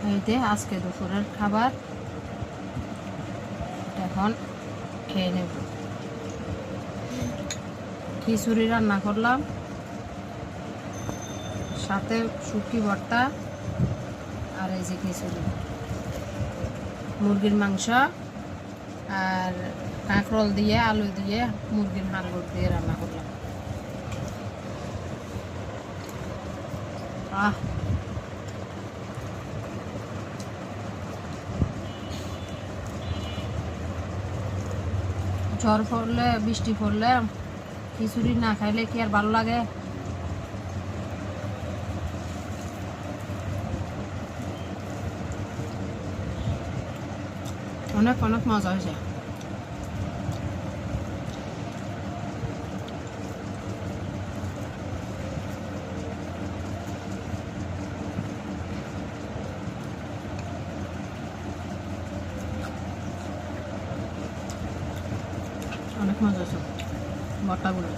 এইতে আজকে দুপুরের খাবার এখন খেয়ে নেব। খিচুড়ি রান্না করলাম, সাথে শুটকি ভর্তা, আর এই যে খিচুড়ি, মুরগির মাংস আর কাঁকরোল দিয়ে আলু দিয়ে মুরগির হাড়গোড় দিয়ে রান্না করলাম। ঝড় পড়লে, বৃষ্টি পড়লে খিচুড়ি না খাইলে কি আর ভালো লাগে? অনেক অনেক মজা হয়েছে। অনেক মজা হয়েছে ভর্তাগুলো।